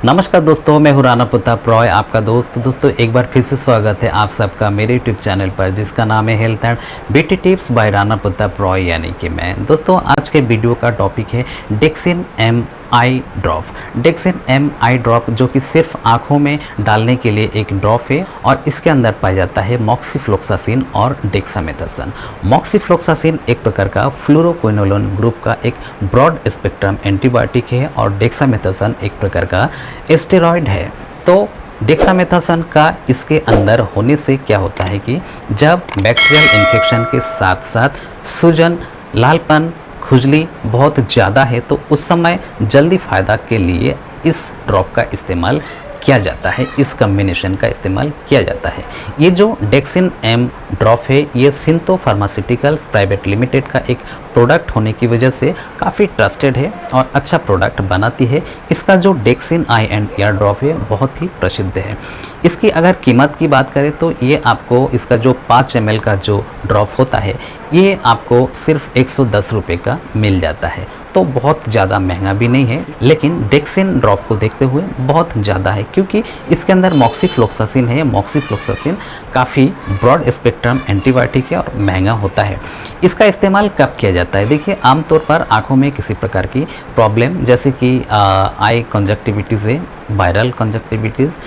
नमस्कार दोस्तों, मैं हूं राणा प्रताप रॉय, आपका दोस्त। दोस्तों एक बार फिर से स्वागत है आप सबका मेरे यूट्यूब चैनल पर, जिसका नाम है health and beauty tips by Rana Pratap Roy, यानी कि मैं। दोस्तों आज के वीडियो का टॉपिक है डेक्सिन एम आई ड्रॉप। डेक्सिन एम आई ड्रॉप जो कि सिर्फ आँखों में डालने के लिए एक ड्रॉप है और इसके अंदर पाया जाता है मॉक्सिफ्लोक्सासिन और डेक्सामेथासोन। मॉक्सिफ्लोक्सासिन एक प्रकार का फ्लोरोक्विनोलोन ग्रुप का एक ब्रॉड स्पेक्ट्रम एंटीबायोटिक है और डेक्सामेथासोन एक प्रकार का स्टेरॉयड है। तो डेक्सामेथासोन का इसके अंदर होने से क्या होता है कि जब बैक्टीरियल इन्फेक्शन के साथ साथ सूजन, लालपन, खुजली बहुत ज़्यादा है तो उस समय जल्दी फ़ायदा के लिए इस ड्रॉप का इस्तेमाल किया जाता है, इस कम्बिनेशन का इस्तेमाल किया जाता है। ये जो डेक्सिन एम ड्रॉप है ये सिंतो फार्मास्यूटिकल्स प्राइवेट लिमिटेड का एक प्रोडक्ट होने की वजह से काफ़ी ट्रस्टेड है और अच्छा प्रोडक्ट बनाती है। इसका जो डेक्सिन आई एंड एयर ड्रॉप है बहुत ही प्रसिद्ध है। इसकी अगर कीमत की बात करें तो ये आपको इसका जो 5 ml का जो ड्रॉप होता है ये आपको सिर्फ 110 रुपये का मिल जाता है। तो बहुत ज़्यादा महंगा भी नहीं है, लेकिन डेक्सिन ड्रॉप को देखते हुए बहुत ज़्यादा है क्योंकि इसके अंदर मॉक्सिफ्लोक्सासिन है। मॉक्सिफ्लोक्सासिन काफ़ी ब्रॉड स्पेक्ट्रम एंटीबायोटिक है और महंगा होता है। इसका इस्तेमाल कब किया जाता है? देखिए, आमतौर पर आँखों में किसी प्रकार की प्रॉब्लम जैसे कि आई कंजक्टिविटीज़ है, वायरल कंजक्टिविटीज़,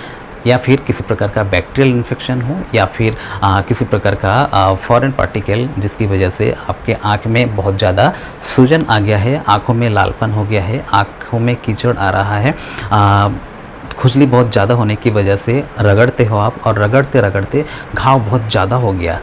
या फिर किसी प्रकार का बैक्टीरियल इन्फेक्शन हो, या फिर किसी प्रकार का फॉरेन पार्टिकल जिसकी वजह से आपके आँख में बहुत ज़्यादा सूजन आ गया है, आँखों में लालपन हो गया है, आँखों में कीचड़ आ रहा है, खुजली बहुत ज़्यादा होने की वजह से रगड़ते हो आप और रगड़ते रगड़ते घाव बहुत ज़्यादा हो गया,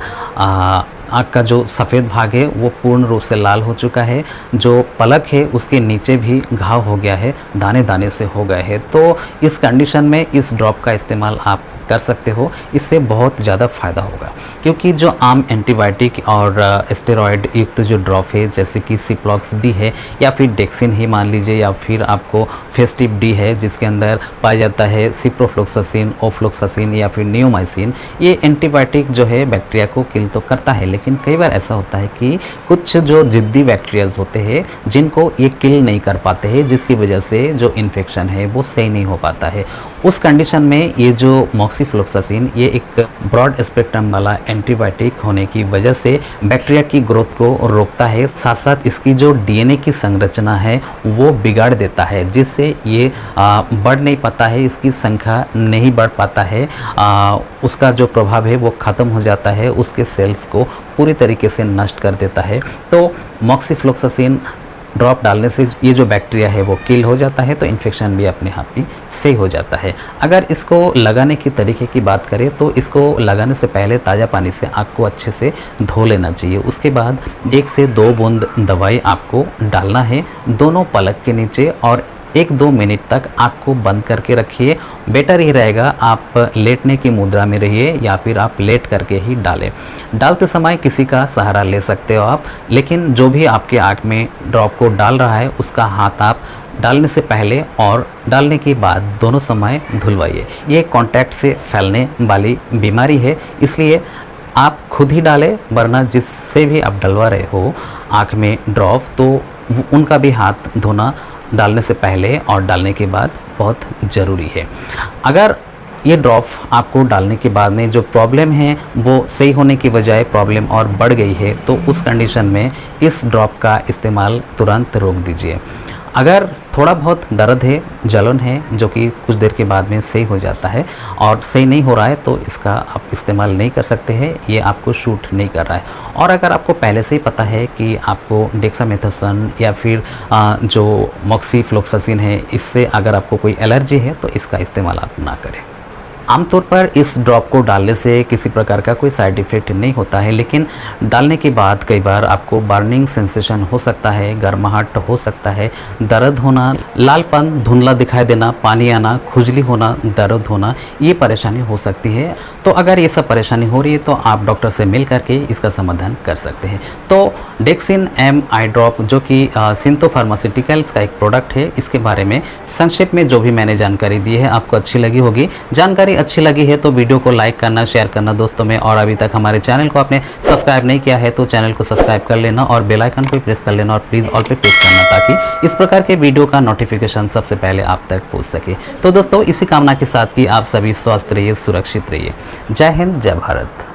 आँख का जो सफ़ेद भाग है वो पूर्ण रूप से लाल हो चुका है, जो पलक है उसके नीचे भी घाव हो गया है, दाने दाने से हो गए हैं। तो इस कंडीशन में इस ड्रॉप का इस्तेमाल आप कर सकते हो, इससे बहुत ज़्यादा फ़ायदा होगा क्योंकि जो आम एंटीबायोटिक और स्टेरॉयड युक्त जो ड्रॉप है जैसे कि सिप्लॉक्स डी है या फिर डेक्सिन ही मान लीजिए, या फिर आपको फेस्टिव डी है जिसके अंदर पाया जाता है सिप्रोफ्लोक्सासिन, ओफ्लोक्सासिन या फिर नियोमाइसिन। ये एंटीबायोटिक जो है बैक्टीरिया को किल तो करता है, लेकिन कई बार ऐसा होता है कि कुछ जो ज़िद्दी बैक्टीरियाज होते हैं जिनको ये किल नहीं कर पाते हैं, जिसकी वजह से जो इन्फेक्शन है वो सही नहीं हो पाता है। उस कंडीशन में ये जो मॉक्सिफ्लोक्सासिन ये एक ब्रॉड स्पेक्ट्रम वाला एंटीबायोटिक होने की वजह से बैक्टीरिया की ग्रोथ को रोकता है, साथ साथ इसकी जो डीएनए की संरचना है वो बिगाड़ देता है, जिससे ये बढ़ नहीं पाता है, इसकी संख्या नहीं बढ़ पाता है, उसका जो प्रभाव है वो ख़त्म हो जाता है, उसके सेल्स को पूरी तरीके से नष्ट कर देता है। तो मॉक्सिफ्लोक्सासिन ड्रॉप डालने से ये जो बैक्टीरिया है वो किल हो जाता है, तो इन्फेक्शन भी अपने आप ही सही हो जाता है। अगर इसको लगाने की तरीके की बात करें तो इसको लगाने से पहले ताज़ा पानी से आँख को अच्छे से धो लेना चाहिए। उसके बाद 1 से 2 बूंद दवाई आपको डालना है दोनों पलक के नीचे और 1-2 मिनट तक आँख को बंद करके रखिए। बेटर ही रहेगा आप लेटने की मुद्रा में रहिए या फिर आप लेट करके ही डालें। डालते समय किसी का सहारा ले सकते हो आप, लेकिन जो भी आपके आँख में ड्रॉप को डाल रहा है उसका हाथ आप डालने से पहले और डालने के बाद दोनों समय धुलवाइए। ये कॉन्टैक्ट से फैलने वाली बीमारी है, इसलिए आप खुद ही डालें, वरना जिससे भी आप डलवा रहे हो आँख में ड्रॉप तो उनका भी हाथ धोना डालने से पहले और डालने के बाद बहुत ज़रूरी है। अगर ये ड्रॉप आपको डालने के बाद में जो प्रॉब्लम है वो सही होने की बजाय प्रॉब्लम और बढ़ गई है तो उस कंडीशन में इस ड्रॉप का इस्तेमाल तुरंत रोक दीजिए। अगर थोड़ा बहुत दर्द है, जलन है, जो कि कुछ देर के बाद में सही हो जाता है और सही नहीं हो रहा है तो इसका आप इस्तेमाल नहीं कर सकते हैं, ये आपको शूट नहीं कर रहा है। और अगर आपको पहले से ही पता है कि आपको डेक्सामेथासोन या फिर जो मॉक्सिफ्लोक्सासिन है इससे अगर आपको कोई एलर्जी है तो इसका इस्तेमाल आप ना करें। आमतौर पर इस ड्रॉप को डालने से किसी प्रकार का कोई साइड इफ़ेक्ट नहीं होता है, लेकिन डालने के बाद कई बार आपको बर्निंग सेंसेशन हो सकता है, गर्माहट हो सकता है, दर्द होना, लालपन, धुंधला दिखाई देना, पानी आना, खुजली होना, दर्द होना, ये परेशानी हो सकती है। तो अगर ये सब परेशानी हो रही है तो आप डॉक्टर से मिल करके इसका समाधान कर सकते हैं। तो डेक्सिन एम आई ड्रॉप जो कि सिंतो फार्मास्यूटिकल्स का एक प्रोडक्ट है, इसके बारे में संक्षेप में जो भी मैंने जानकारी दी है आपको अच्छी लगी होगी। जानकारी जानकारी अच्छी लगी है तो वीडियो को लाइक करना, शेयर करना दोस्तों में, और अभी तक हमारे चैनल को आपने सब्सक्राइब नहीं किया है तो चैनल को सब्सक्राइब कर लेना और बेल आइकन पर प्रेस कर लेना और प्लीज़ ऑल पे प्रेस करना ताकि इस प्रकार के वीडियो का नोटिफिकेशन सबसे पहले आप तक पहुँच सके। तो दोस्तों इसी कामना के साथ कि आप सभी स्वस्थ रहिए, सुरक्षित रहिए। जय हिंद, जय भारत।